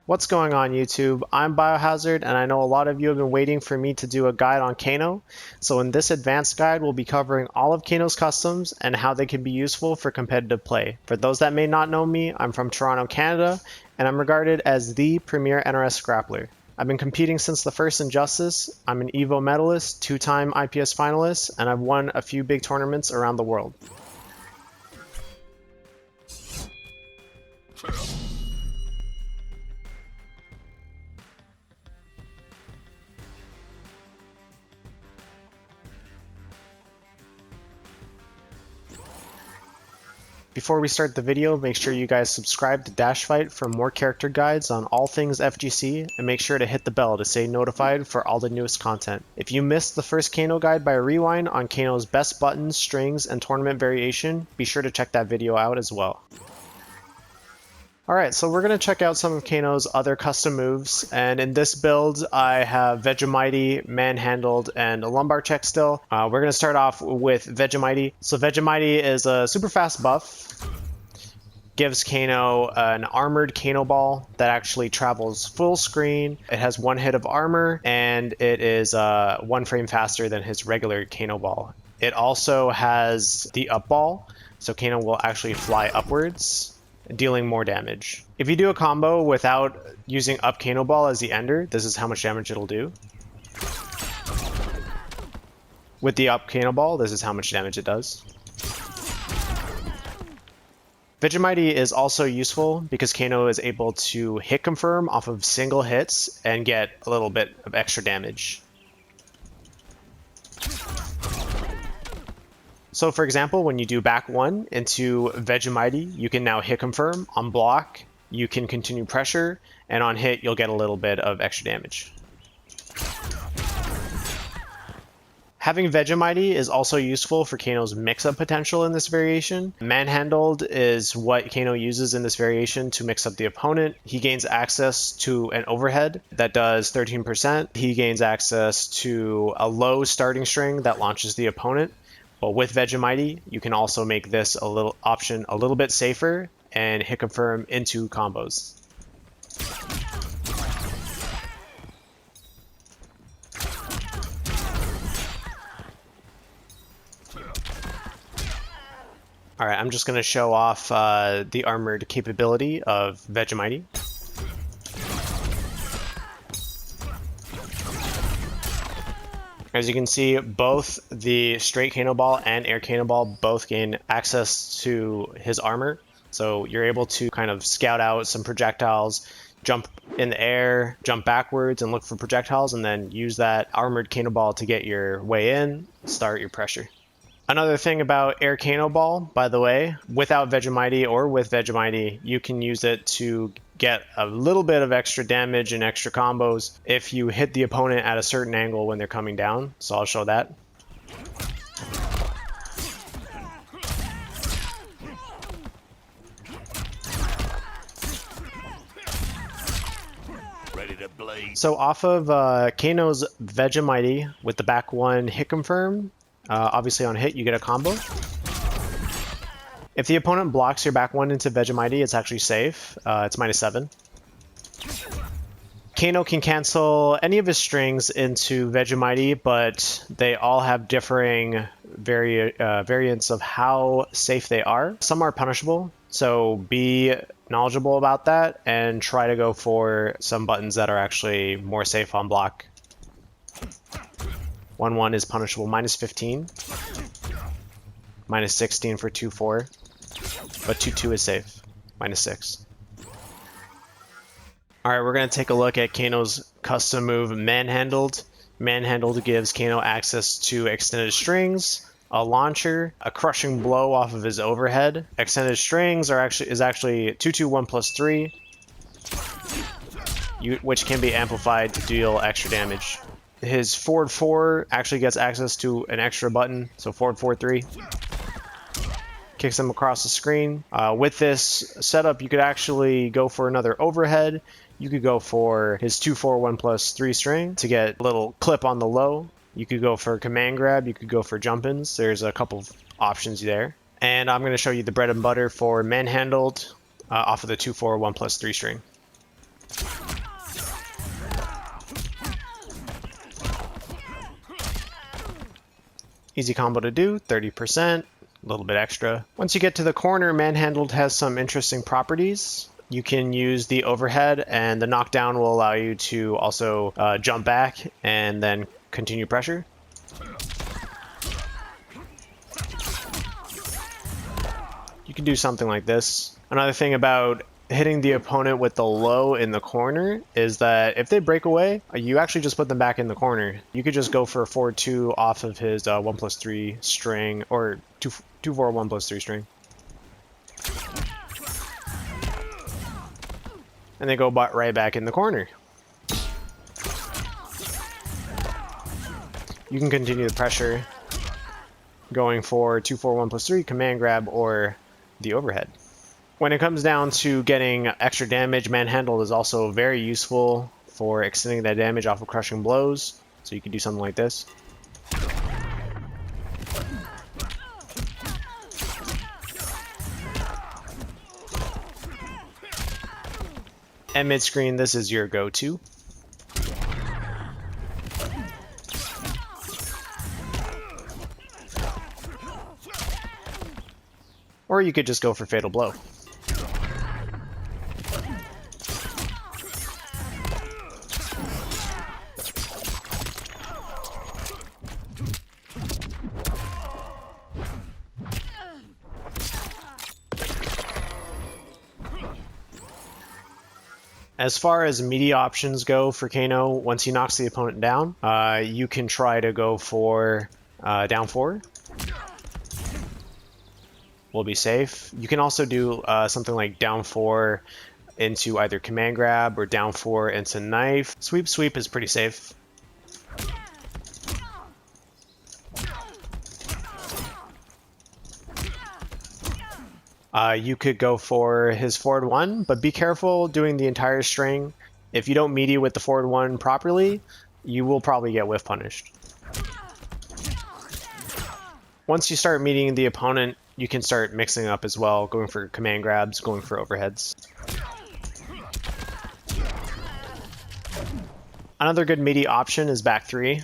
What's going on YouTube? I'm Biohazard and I know a lot of you have been waiting for me to do a guide on KANO. So in this advanced guide we'll be covering all of KANO's customs and how they can be useful for competitive play. For those that may not know me, I'm from Toronto, Canada, and I'm regarded as the premier NRS grappler. I've been competing since the first Injustice. I'm an EVO medalist, 2-time IPS finalist, and I've won a few big tournaments around the world. Before we start the video, make sure you guys subscribe to DashFight for more character guides on all things FGC, and make sure to hit the bell to stay notified for all the newest content. If you missed the first KANO guide by Rewind on KANO's best buttons, strings, and tournament variation, be sure to check that video out as well. Alright, so we're going to check out some of KANO's other custom moves, and in this build I have Vegemite, Manhandled, and a lumbar check still. We're going to start off with Vegemite. So Vegemite is a super fast buff, gives KANO an armored KANO ball that actually travels full screen. It has 1 hit of armor, and it is 1 frame faster than his regular KANO ball. It also has the up ball, so KANO will actually fly upwards, dealing more damage. If you do a combo without using up KANO ball as the ender, this is how much damage it'll do. With the up KANO ball, this is how much damage it does. Vegemite is also useful because KANO is able to hit confirm off of single hits and get a little bit of extra damage. So for example, when you do back 1 into Vegemite, you can now hit confirm. On block, you can continue pressure, and on hit, you'll get a little bit of extra damage. Having Vegemite is also useful for KANO's mix-up potential in this variation. Manhandled is what KANO uses in this variation to mix up the opponent. He gains access to an overhead that does 13%. He gains access to a low starting string that launches the opponent. But with Vegemite, you can also make this option a little bit safer and hit confirm into combos. Alright, I'm just going to show off the armored capability of Vegemite. As you can see, both the straight KANO ball and air KANO ball both gain access to his armor. So you're able to kind of scout out some projectiles, jump in the air, jump backwards and look for projectiles, and then use that armored KANO ball to get your way in, start your pressure. Another thing about air KANO ball, by the way, without Vegemite or with Vegemite, you can use it to get a little bit of extra damage and extra combos if you hit the opponent at a certain angle when they're coming down. So I'll show that. Ready to blaze. So off of KANO's Vegemite with the back 1 hit confirm, obviously on hit you get a combo. If the opponent blocks your back 1 into Vegemite, it's actually safe. It's -7. KANO can cancel any of his strings into Vegemite, but they all have differing variants of how safe they are. Some are punishable, so be knowledgeable about that and try to go for some buttons that are actually more safe on block. 1-1 is punishable -15, -16 for 2-4. But 2-2 is safe, -6. Alright, we're going to take a look at KANO's custom move, Manhandled. Manhandled gives KANO access to extended strings, a launcher, a crushing blow off of his overhead. Extended strings is actually 2-2-1+3, which can be amplified to deal extra damage. His forward 4 actually gets access to an extra button, so forward 4-3. Kicks them across the screen. With this setup, you could actually go for another overhead. You could go for his 2-4-1+3 string to get a little clip on the low. You could go for command grab, you could go for jump-ins. There's a couple of options there. And I'm going to show you the bread and butter for manhandled off of the 2-4 1+3 string. Easy combo to do, 30%, a little bit extra. Once you get to the corner, manhandled has some interesting properties. You can use the overhead, and the knockdown will allow you to also jump back and then continue pressure. You can do something like this. Another thing about hitting the opponent with the low in the corner is that if they break away, you actually just put them back in the corner. You could just go for a 4-2 off of his 1+3 string, or 2-4 1+3 string. And they go right back in the corner. You can continue the pressure going for 2-4 1+3, command grab, or the overhead. When it comes down to getting extra damage, manhandled is also very useful for extending that damage off of crushing blows. So you can do something like this. And mid-screen, this is your go-to. Or you could just go for Fatal Blow. As far as meaty options go for KANO, once he knocks the opponent down, you can try to go for down 4. Will be safe. You can also do something like down 4 into either command grab or down 4 into knife. Sweep is pretty safe. You could go for his forward 1, but be careful doing the entire string. If you don't meaty with the forward 1 properly, you will probably get whiff punished. Once you start meeting the opponent, you can start mixing up as well, going for command grabs, going for overheads. Another good meaty option is back 3.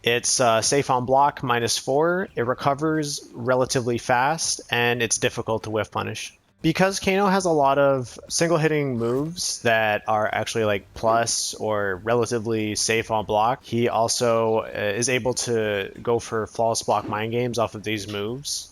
It's safe on block, -4. It recovers relatively fast, and it's difficult to whiff punish. Because KANO has a lot of single hitting moves that are actually like plus or relatively safe on block, he also is able to go for flawless block mind games off of these moves.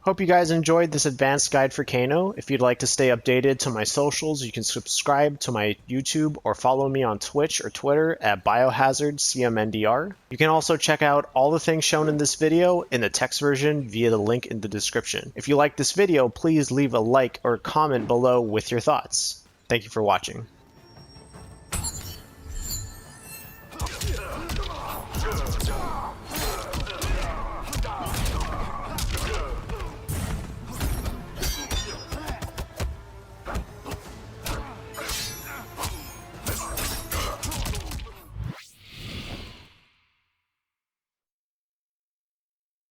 Hope you guys enjoyed this advanced guide for KANO. If you'd like to stay updated to my socials, you can subscribe to my YouTube or follow me on Twitch or Twitter at Biohazard CMNDR. You can also check out all the things shown in this video in the text version via the link in the description. If you like this video, please leave a like or comment below with your thoughts. Thank you for watching.